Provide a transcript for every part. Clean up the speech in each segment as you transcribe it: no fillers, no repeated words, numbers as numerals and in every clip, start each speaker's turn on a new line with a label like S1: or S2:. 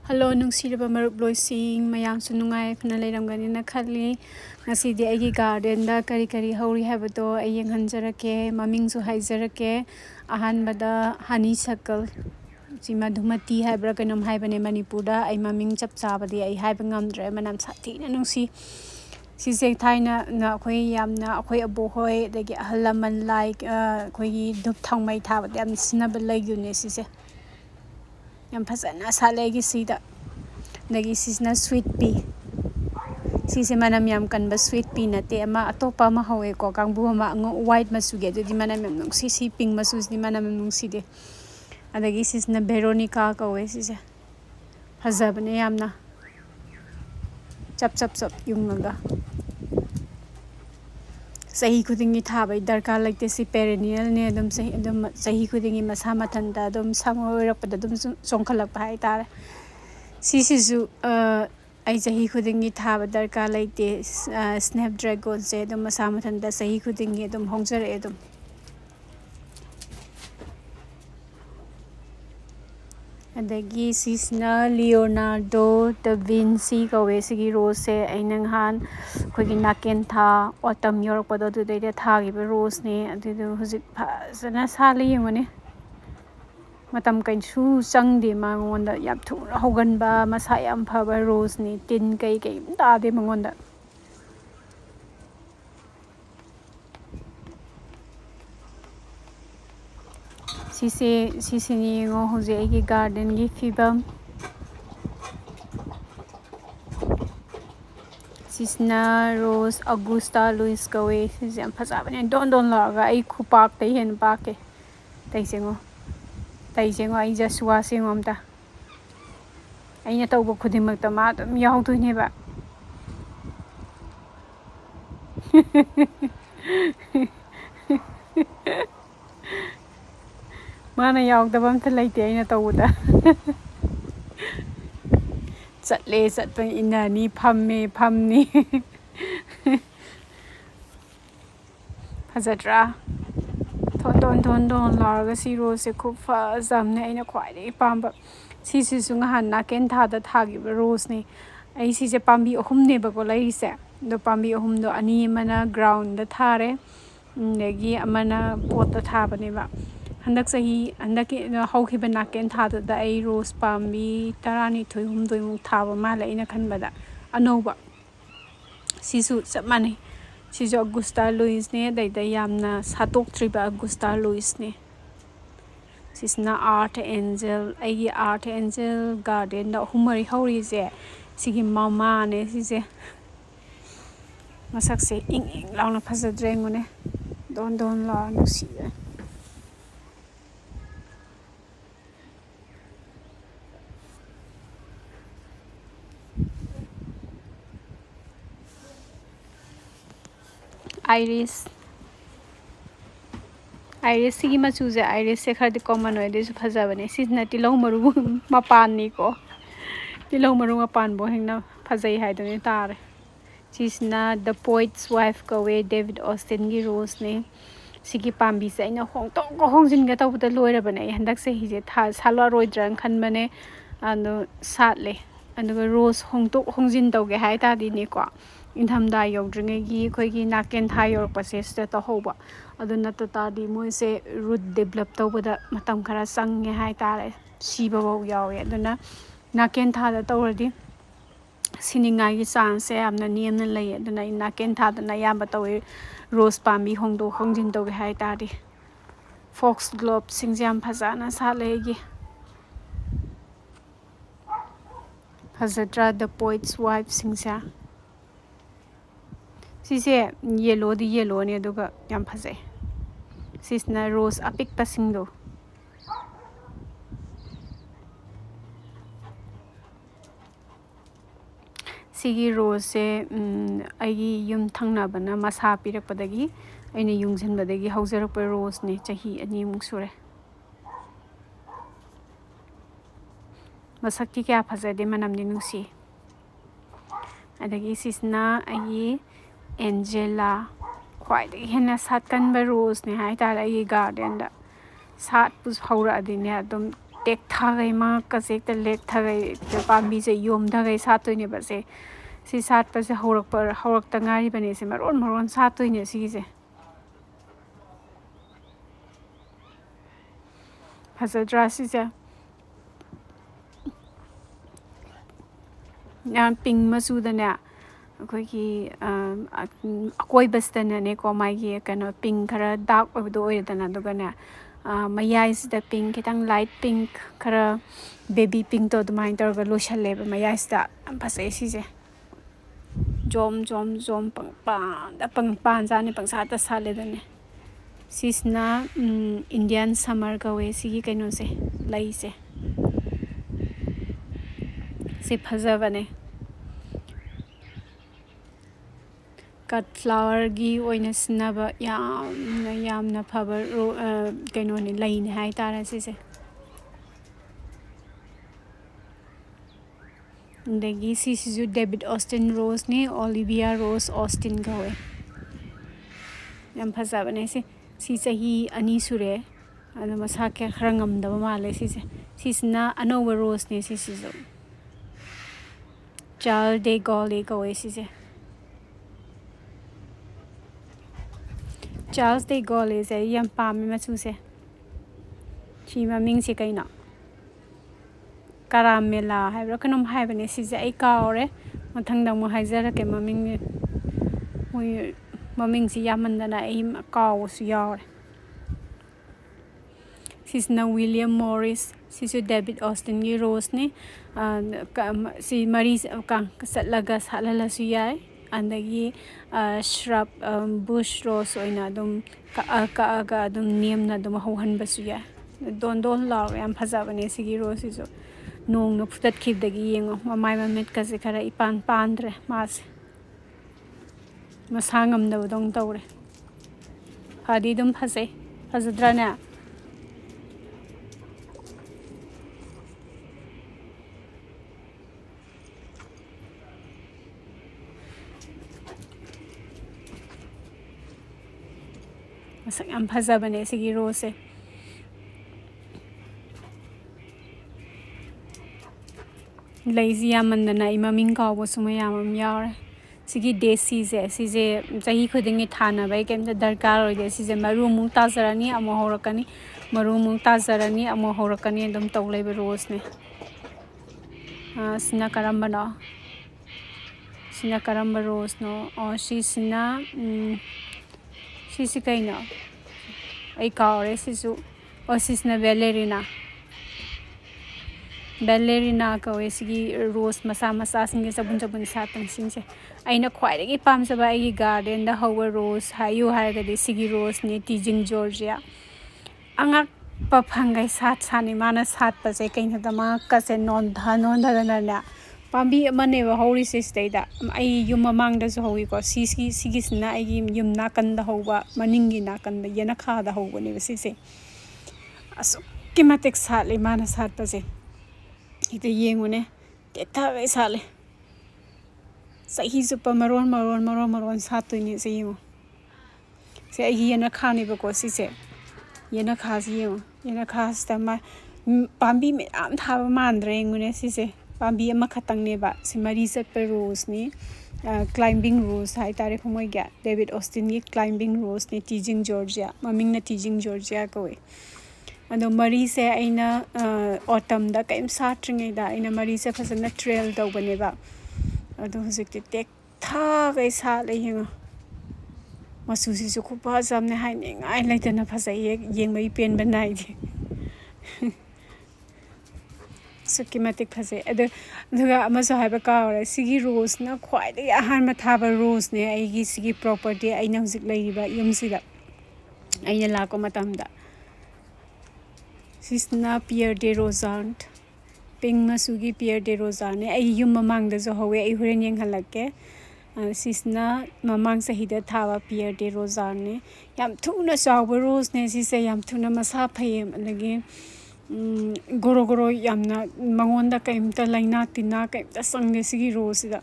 S1: Hello nungsiraba marup loising mayamsu nungai phana leiramgani na khalli ngasidi aigi garden da kari kari hori habado ai yenghanjarake mamingsu haijarake ahanbada honeysuckle sima dhumati haibra kanam haibane manipurda ai maming chap chabadi ai haiba ngamdre manam sathina nungsi sise thaina na khoi yamna khoi abo hoi dagi ahalaman like khoi dhup thangmai thabadi am sinaba laigune sise yam phasana salegi sida dagi sisna sweet pea sise manam yam kanba sweet pea nate ama atopa ma hawe ko kangbu ma white masuge dudi manam yam nung sisi pink masus ni manam nung side adagi sisna veronica ka we sise hazabne yamna chap chap chap yungaga sahi khudingi thabai darkar lagte si perennial ne adum sahi khudingi masa mathanda adum samoirakpada adum songkhalak bai tare sisisu ai sahi khudingi thaba darkar lagte snapdragon se adum masa mathanda sahi khudingi adum hongjare adum adagi sisna Leonardo da Vinci kawe sigi rose se ainang han khogi naken tha autumn yorok pado du dei tha gi rose ne adu hujik phasana sali yengone matam kain su changde mangonda yap thu hogan ba masa yam phaba rose ne tin kai kai ta de mangonda sise ni ngo hoje ai garden gi fibam sisna rose augusta louis kawe sise am phasabane don laga ai khupak tai hen pa ke taisengo ai jasua singomta aina tawba khudimak ta ma dum yaudune ba mana yaudaba amta laite aina tawda chatle chatpa inani phamni phajatra thon larga si rose khub fazamne aina khwaidai pamba sisi sunga han naken thada thagi rose ne ai sise pambi ahum ne ba ko laise do pambi ahum do ani mana ground da thare negi amana pot da thabane ba handak sahi handaki haukiba naken thada da ai rose pambi tarani thoihum doimuk thaba mala ina khanbada anoba sisu chamani sijo augusta louis ne daida yamna satok triba augusta louis ne sisna art angel ai art angel garden da humari hauri je sigi mama ne sise masak se ing launa phajadrengone don la nusi iris sigi machu je iris se khadi common hoy desu phajabane sisna tilau maru mapan ni ko tilau maru mapan bo hengna phajai haidone tare sisna the poet's wife ko we David Austin gi rose ne sigi pambi se aina hongjin ga tawda loirabane handak se hi je tha salwa roidran khanbane anu satle anuga rose hongjin tawge hai ta di ni ko inthamda yogdringe gi khoi gi naken tha yor process ta to hoba aduna ta di moi se root develop tawbada matam khara sange hai tare siba bo yawe aduna naken tha da tawradi sininga gi chance amna niamna lay aduna naken tha da na yamba tawe rose pambi hongjin tawge hai tare fox globe singjam phajana sale gi phajatra the poet's wife singsa sise yellow di yellow ne aduga yam phajai sisna rose apik pasingdo sigi rose se aigi yum thangnabana masa pirakpadagi aina yungjanbadagi haujarakpa rose ne chahi ani muk sure masakti kya phajade manam ni nungsi adagi sisna aigi Angela khwaidagi hena satkan ba rose ne hai tara ai garden da sat pus haura adine adum ꯇꯦꯛ ꯊꯥꯒꯩ ꯃꯉꯛꯀꯁꯦ ꯍꯦꯛꯇ ꯂꯦꯛ ꯊꯥꯒꯩ ꯄꯥꯝꯕꯤꯁꯦ ꯌꯣꯝꯊꯒꯩ ꯁꯥꯠꯇꯣꯏꯅꯦꯕ ꯁꯤ ꯁꯥꯠꯄꯁꯦ ꯍꯧꯔꯛꯇ ꯉꯥꯏꯔꯤꯕꯅꯦ ꯁꯤ ꯃꯔꯣꯟ ꯁꯥꯠꯇꯣꯏꯅꯦ ꯁꯤꯒꯤꯁꯦ ꯐꯖꯗ꯭ꯔꯥ ꯁꯤꯁꯦ ꯌꯥꯝ ꯄꯤꯡ ꯃꯆꯨꯗꯅꯦ ꯑꯩꯈꯣꯏꯒꯤ ꯑꯀꯣꯏꯕꯁꯤꯗꯅꯅꯦꯀꯣ ꯃꯥꯒꯤ ꯀꯩꯅꯣ ꯄꯤꯡ ꯈꯔ ꯗꯥꯔꯛ ꯑꯣꯏꯕꯗꯣ ꯑꯣꯏꯔꯦꯗꯅ ꯑꯗꯨꯒꯅꯦ ꯃꯌꯥꯏꯁꯤꯗ ꯄꯤꯡ ꯈꯤꯇꯪ ꯂꯥꯏꯠ ꯄꯤꯡ ꯈꯔ ꯕꯦꯕꯤ ꯄꯤꯡꯇꯣ ꯑꯗꯨꯃꯥꯏꯅ ꯇꯧꯔꯒ ꯂꯣꯏꯁꯜꯂꯦꯕ ꯃꯌꯥꯏꯁꯤꯗ ꯌꯥꯝ ꯐꯖꯩ ꯁꯤꯁꯦ ꯖꯣꯝ ꯄꯪꯄꯥꯟꯖꯥꯠꯅꯤ ꯄꯪꯁꯥꯠꯇ ꯁꯥꯠꯂꯦꯗꯅꯦ ꯁꯤꯁꯤꯅ ꯏꯟꯗꯤꯌꯥꯟ ꯁꯝꯃꯔ ꯀꯧꯋꯦ ꯁꯤꯒꯤ ꯀꯩꯅꯣꯁꯦ ꯂꯩꯁꯦ ꯁꯤ ꯐꯖꯕꯅꯦ ꯀꯠ ꯐ꯭ꯂꯥꯋꯔꯒꯤ ꯑꯣꯏꯅ ꯁꯤꯖꯤꯟꯅꯕ ꯌꯥꯝꯅ ꯐꯕ ꯀꯩꯅꯣꯅꯦ ꯂꯩꯅꯦ ꯍꯥꯏꯇꯥꯔꯦ ꯁꯤꯁꯦ ꯑꯗꯒꯤ ꯁꯤꯁꯤꯁꯨ ꯗꯦꯕꯤꯠ ꯑꯣꯁꯇꯤꯟ ꯔꯣꯁꯅꯤ ꯑꯣꯂꯤꯕꯤꯌꯥ ꯔꯣꯁ ꯑꯣꯁꯇꯤꯟ ꯀꯧꯋꯦ ꯌꯥꯝ ꯐꯖꯕꯅꯦ ꯁꯤ ꯆꯍꯤ 2 ꯁꯨꯔꯦ ꯑꯗꯣ ꯃꯁꯥ ꯈꯔ ꯉꯝꯗꯕ ꯃꯥꯜꯂꯦ ꯁꯤꯁꯤꯅ ꯑꯅꯧꯕ ꯔꯣꯁꯅꯦ ꯁꯤꯁꯤꯁꯨ ꯆꯥꯔꯜ ꯗꯦ ꯒꯣꯂꯦ ꯀꯧꯋꯦ ꯁꯤꯁꯦ ꯆꯥꯔꯜꯁ ꯗꯦ ꯒꯣꯂꯦꯁꯦ ꯑꯩ ꯌꯥꯝ ꯄꯥꯝꯃꯦ ꯃꯆꯨꯁꯦ ꯁꯤ ꯃꯃꯤꯡꯁꯦ ꯀꯩꯅꯣ ꯀꯥꯔꯥꯃꯦꯂꯥ ꯍꯥꯏꯕ꯭ꯔꯥ ꯀꯩꯅꯣꯝ ꯍꯥꯏꯕꯅꯦ ꯁꯤꯁꯦ ꯑꯩ ꯀꯥꯎꯔꯦ ꯃꯊꯪꯗ ꯑꯃꯨꯛ ꯍꯥꯏꯖꯔꯛꯀꯦ ꯃꯃꯤꯡꯁꯤ ꯌꯥꯝꯃꯟꯗꯅ ꯑꯩ ꯀꯥꯎꯕꯁꯨ ꯌꯥꯎꯔꯦ ꯁꯤꯁꯤꯅ ꯋꯤꯂꯤꯌꯝ ꯃꯣꯔꯤꯁ ꯁꯤꯁꯨ ꯗꯦꯕꯤꯠ ꯑꯣꯁꯇꯤꯟꯒꯤ ꯔꯣꯁꯅꯤ ꯁꯤ ꯃꯔꯤ ꯆꯠꯂꯒ ꯁꯥꯠꯍꯜꯂꯁꯨ ꯌꯥꯏ ꯑꯗꯒꯤ ꯁ꯭ꯔꯞ ꯕꯨꯁ ꯔꯣꯁ ꯑꯣꯏꯅ ꯑꯗꯨꯝ ꯀꯛꯑꯒ ꯑꯗꯨꯝ ꯅꯦꯝꯅ ꯑꯗꯨꯝ ꯍꯧꯍꯟꯕꯁꯨ ꯌꯥꯏ ꯗꯣꯟ ꯂꯥꯎꯔꯒ ꯌꯥꯝ ꯐꯖꯕꯅꯦ ꯁꯤꯒꯤ ꯔꯣꯁꯁꯤꯁꯨ ꯅꯣꯡꯅ ꯐꯨꯗꯠꯈꯤꯕꯗꯒꯤ ꯌꯦꯡꯉꯣ ꯃꯃꯥꯏ ꯃꯃꯤꯠꯀꯁꯦ ꯈꯔ ꯏꯄꯥꯟ ꯄꯥꯟꯗ꯭ꯔꯦ ꯃꯥꯁꯦ ꯃꯁꯥ ꯉꯝꯗꯕꯗꯧꯅ ꯇꯧꯔꯦ ꯐꯗꯤ ꯑꯗꯨꯝ ꯐꯖꯗ꯭ꯔꯥꯅꯦ ꯃꯁꯛ ꯌꯥꯝ ꯐꯖꯕꯅꯦ ꯁꯤꯒꯤ ꯔꯣꯁꯁꯦ ꯂꯩꯁꯤ ꯌꯥꯝꯃꯟꯗꯅ ꯑꯩ ꯃꯃꯤꯡ ꯀꯥꯎꯕꯁꯨ ꯃꯌꯥꯝ ꯑꯃ ꯌꯥꯎꯔꯦ ꯁꯤꯒꯤ ꯗꯦꯁꯤꯁꯦ ꯁꯤꯁꯦ ꯆꯍꯤ ꯈꯨꯗꯤꯡꯒꯤ ꯊꯥꯅꯕꯩ ꯀꯩꯝꯇ ꯗꯔꯀꯥꯔ ꯑꯣꯏꯗꯦ ꯁꯤꯁꯦ ꯃꯔꯨꯃꯨꯛ ꯇꯥꯖꯔꯅꯤ ꯑꯃꯨꯛ ꯍꯧꯔꯛꯀꯅꯤ ꯃꯔꯨꯃꯨꯛ ꯇꯥꯖꯔꯅꯤ ꯑꯃꯨꯛ ꯍꯧꯔꯛꯀꯅꯤ ꯑꯗꯨꯝ ꯇꯧ ꯂꯩꯕ ꯔꯣꯁꯅꯦ ꯁꯤꯅ ꯀꯔꯝꯕ ꯔꯣꯁꯅꯣ ꯁꯤꯁꯤꯅ ꯁꯤꯁꯤ ꯀꯩꯅꯣ ꯑꯩ ꯀꯥꯎꯔꯦ ꯁꯤꯁꯨ ꯁꯤꯁꯤꯅ ꯕꯦꯂꯦꯔꯤꯅꯥ ꯀꯧꯋꯦ ꯁꯤꯒꯤ ꯔꯣꯁ ꯃꯆꯥꯁꯤꯡꯁꯦ ꯆꯕꯨꯟ ꯁꯥꯠꯄꯁꯤꯡꯁꯦ ꯑꯩꯅ ꯈ꯭ꯋꯥꯏꯗꯒꯤ ꯄꯥꯝꯖꯕ ꯑꯩꯒꯤ ꯒꯥꯔꯗꯦꯟꯗ ꯍꯧꯕ ꯔꯣꯁ ꯍꯥꯏꯌꯨ ꯍꯥꯏꯔꯒꯗꯤ ꯁꯤꯒꯤ ꯔꯣꯁꯅꯤ ꯇꯤꯖꯤꯡ ꯖꯣꯔꯖꯤꯌꯥ ꯑꯉꯛꯄ ꯐꯪꯒꯩ ꯁꯥꯠꯅꯤ ꯃꯥꯅ ꯁꯥꯠꯄꯁꯦ ꯀꯩꯅꯣꯗ ꯃꯉꯛꯀꯁꯦ ꯅꯣꯟꯊꯗꯅꯅꯦ ꯄꯥꯝꯕꯤ ꯑꯃꯅꯦꯕ ꯍꯧꯔꯤꯁꯦ ꯁꯤꯗꯩꯗ ꯑꯩ ꯌꯨꯝ ꯃꯃꯥꯡꯗꯁꯨ ꯍꯧꯋꯤꯀꯣ ꯁꯤꯒꯤꯁꯤꯅ ꯑꯩꯒꯤ ꯌꯨꯝ ꯅꯥꯀꯟꯗ ꯍꯧꯕ ꯃꯅꯤꯡꯒꯤ ꯅꯥꯀꯟꯗ ꯌꯦꯅꯈꯥꯗ ꯍꯧꯕꯅꯦꯕ ꯁꯤꯁꯦ ꯑꯁꯨꯛꯀꯤ ꯃꯇꯤꯛ ꯁꯥꯠꯂꯤ ꯃꯥꯅ ꯁꯥꯠꯄꯁꯦ ꯍꯦꯛꯇ ꯌꯦꯡꯉꯨꯅꯦ ꯇꯦꯛꯊꯒꯩ ꯁꯥꯠꯂꯦ ꯆꯍꯤ ꯆꯨꯞꯄ ꯃꯔꯣꯟ ꯁꯥꯠꯇꯣꯏꯅꯦ ꯁꯤ ꯌꯦꯡꯉꯣ ꯁꯤ ꯑꯩꯒꯤ ꯌꯦꯅꯈꯥꯅꯦꯕꯀꯣ ꯁꯤꯁꯦ ꯌꯦꯅꯈꯥꯁꯤ ꯌꯦꯡꯉꯣ ꯌꯦꯅꯈꯥꯁꯤꯗ ꯄꯥꯝꯕꯤ ꯃꯌꯥꯝ ꯊꯥꯕ ꯃꯥꯟꯗ꯭ꯔꯦ ꯌꯦꯡꯉꯨꯅꯦ ꯁꯤꯁꯦ ꯄꯥꯝꯕꯤ ꯑꯃꯈꯛꯇꯪꯅꯦꯕ ꯁꯤ ꯃꯔꯤ ꯆꯠꯄ ꯔꯣꯁꯅꯤ ꯀ꯭ꯂꯥꯏꯝꯕꯤꯡ ꯔꯣꯁ ꯍꯥꯏꯇꯥꯔꯦ ꯃꯣꯏꯒꯤ ꯗꯦꯕꯤꯠ ꯑꯣꯁꯇꯤꯟꯒꯤ ꯀ꯭ꯂꯥꯏꯝꯕꯤꯡ ꯔꯣꯁꯅꯤ ꯇꯤꯖꯤꯡ ꯖꯣꯔꯖꯤꯌꯥ ꯃꯃꯤꯡꯅ ꯇꯤꯖꯤꯡ ꯖꯣꯔꯖꯤꯌꯥ ꯀꯧꯋꯦ ꯑꯗꯣ ꯃꯔꯤꯁꯦ ꯑꯩꯅ ꯑꯣꯇꯝꯗ ꯀꯔꯤꯝ ꯁꯥꯠꯇ꯭ꯔꯤꯉꯩꯗ ꯑꯩꯅ ꯃꯔꯤꯁꯦ ꯐꯖꯅ ꯇ꯭ꯔꯦꯜ ꯇꯧꯕꯅꯦꯕ ꯑꯗꯣ ꯍꯧꯖꯤꯛꯇꯤ ꯇꯦꯛꯊꯒꯩ ꯁꯥꯠꯂꯦ ꯌꯦꯡꯉꯣ ꯃꯆꯨꯁꯤꯁꯨ ꯈꯨꯐꯖꯝꯅꯦ ꯍꯥꯏꯅꯤꯡꯉꯥꯏ ꯂꯩꯇꯅ ꯐꯖꯩ ꯌꯦꯡꯕꯩ ꯄꯦꯟꯕ ꯅꯥꯏꯗꯦ ꯑꯁꯨꯛꯀꯤ ꯃꯇꯤꯛ ꯐꯖꯩ ꯑꯗꯨꯒ ꯑꯃꯁꯨ ꯍꯥꯏꯕ ꯀꯥꯎꯔꯦ ꯁꯤꯒꯤ ꯔꯣꯁꯅ ꯈ꯭ꯋꯥꯏꯗꯒꯤ ꯑꯍꯥꯟꯕ ꯊꯥꯕ ꯔꯣꯁꯅꯦ ꯑꯩꯒꯤ ꯁꯤꯒꯤ ꯄ꯭ꯔꯣꯄꯔꯇꯤ ꯑꯩꯅ ꯍꯧꯖꯤꯛ ꯂꯩꯔꯤꯕ ꯌꯨꯝꯁꯤꯗ ꯑꯩꯅ ꯂꯥꯛꯄ ꯃꯇꯝꯗ ꯁꯤꯁꯤꯅ ꯄꯤꯌꯔ ꯗꯦ ꯔꯣꯖꯥꯟ ꯄꯤꯡ ꯃꯆꯨꯒꯤ ꯄꯤꯌꯔ ꯗꯦ ꯔꯣꯖꯥꯅꯦ ꯑꯩ ꯌꯨꯝ ꯃꯃꯥꯡꯗꯁꯨ ꯍꯧꯋꯦ ꯑꯩ ꯍꯣꯔꯦꯟ ꯌꯦꯡꯍꯜꯂꯛꯀꯦ ꯁꯤꯁꯤꯅ ꯃꯃꯥꯡ ꯆꯍꯤꯗ ꯊꯥꯕ ꯄꯤꯌꯔ ꯗꯦ ꯔꯣꯖꯥꯅꯦ ꯌꯥꯝ ꯊꯨꯅ ꯆꯥꯎꯕ ꯔꯣꯁꯅꯦ ꯁꯤꯁꯦ ꯌꯥꯝ ꯊꯨꯅ ꯃꯁꯥ ꯐꯩ ꯑꯗꯒꯤ ꯒꯣꯔꯣ ꯌꯥꯝꯅ ꯃꯉꯣꯟꯗ ꯀꯩꯝꯇ ꯂꯩꯅꯥ ꯇꯤꯟꯅꯥ ꯀꯩꯝꯇ ꯆꯪꯗꯦ ꯁꯤꯒꯤ ꯔꯣꯁꯁꯤꯗ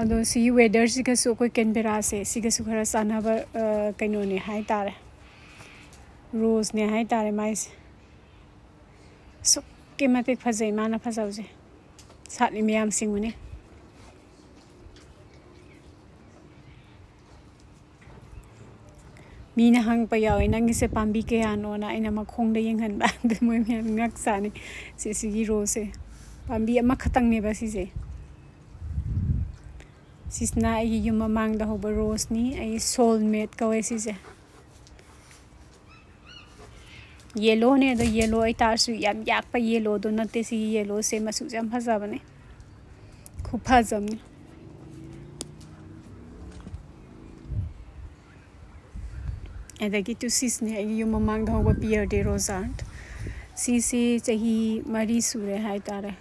S1: ꯑꯗꯣ ꯁꯤꯒꯤ ꯋꯦꯗꯔꯁꯤꯒꯁꯨ ꯑꯩꯈꯣꯏ ꯀꯦꯟꯕꯦꯔꯥꯁꯦ ꯁꯤꯒꯁꯨ ꯈꯔ ꯆꯥꯟꯅꯕ ꯀꯩꯅꯣꯅꯦ ꯍꯥꯏꯇꯥꯔꯦ ꯔꯣꯁꯅꯦ ꯍꯥꯏꯇꯥꯔꯦ ꯃꯥꯏꯁꯦ सुक्के मतिक फजै माना फजाउजे सातली मयाम सिंगुने Meena हंगpa yawe nangise pambi kayano na aina makhongda yenghanba de moi myam ngak sani sigi rose pambi ama khatang ne ba sise sisna ai yuma mangda hoba rose ni ai soulmate kawe sise yellow ne the yellow ai tar su yam yak pa yellow do nate si yellow se masu jam phaja bane khu phajam ni adagi tu sisne ai yuma mangda hoba pier de rosant sisi chahi mari sure hai tare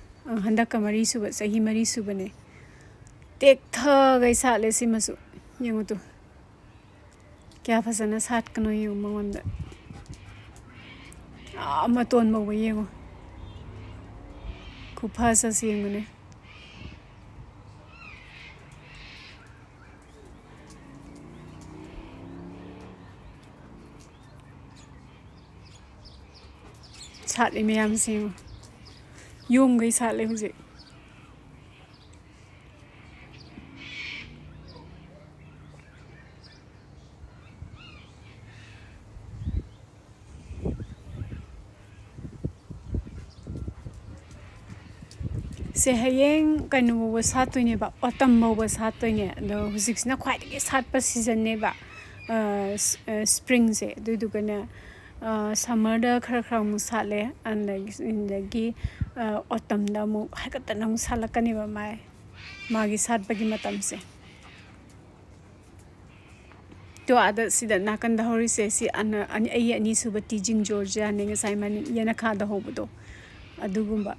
S1: handa ka mari su chahi mari su bane tek tha gai sa le si masu yengu tu kya phasana sat kano yu mangonda ama ton mo we yengu khu phasa si yengu ne sat le meyam sim yum gai sa le huje se hayeng kanu wa satoi ne ba autumn mo wa satoi ne no Houjikse na khwai de Satpa season ne ba spring se du kana summer da khara khara mu sale and like autumn da mu hakata na mu salakani ba mai magi Satpa gi matam se to ada sida nakan da hori se si ai ani suba teaching Georgia ne ngai man yana kha da hobudo adugumba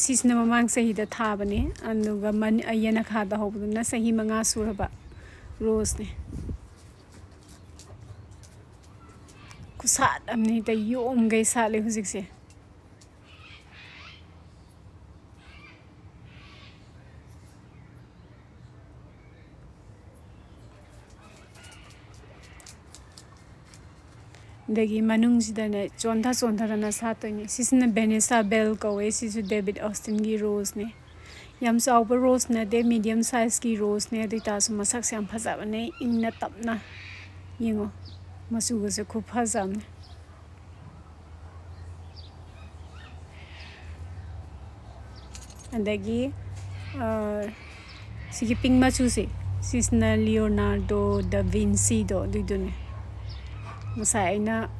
S1: sisna mamang sahi da thabane anuga man ayana kha da hobudo na sahi manga suraba rose ne kusat amni da yom gai sale Houjikse dagi manung sida ne chonda na satoi sisna Vanessa Bell kawe sisu David Austin gi rose ne yam sauba rose na de medium size gi rose ne dita su masak sam phaja bane inna tapna yengo masu ga se khu phajam andagi sigi pink masu se sisna Leonardo da Vinci do duidune masai aina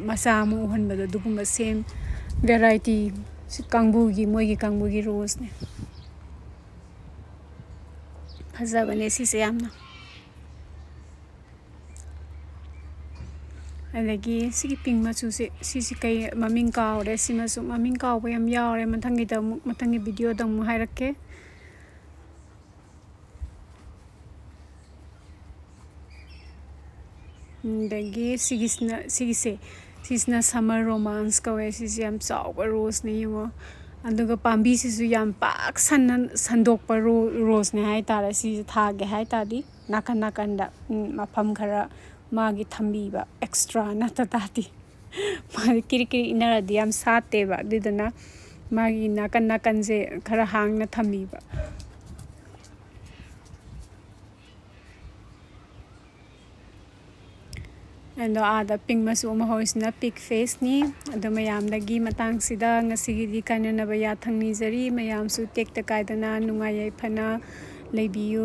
S1: masa mu hanbado dugumba same variety kangbu gi moi gi kangbu gi rose ne phaja bane si se yamna adagi sigi pink machu se sisi kai maming kaw re simasu maming kaw ba yam yaw re mathangi video da mu hairakke dagi sigisna summer romance kawe sisi yam chawba rose ne yungo aduga pambi sisu yam pak sandokpa rose ne hai tara si thage hai tadi nakan da mafam khara magi thambi ba extra na tati magi kiri inara di yam sate ba didana magi nakan je khara hang na thambi ba and ada pink masu ma hoisna pink face ni adu mayam dagi matang sida ngasigi di kanana ba ya thangni jari mayam su tek ta kaidana nungai yai phana leibiyu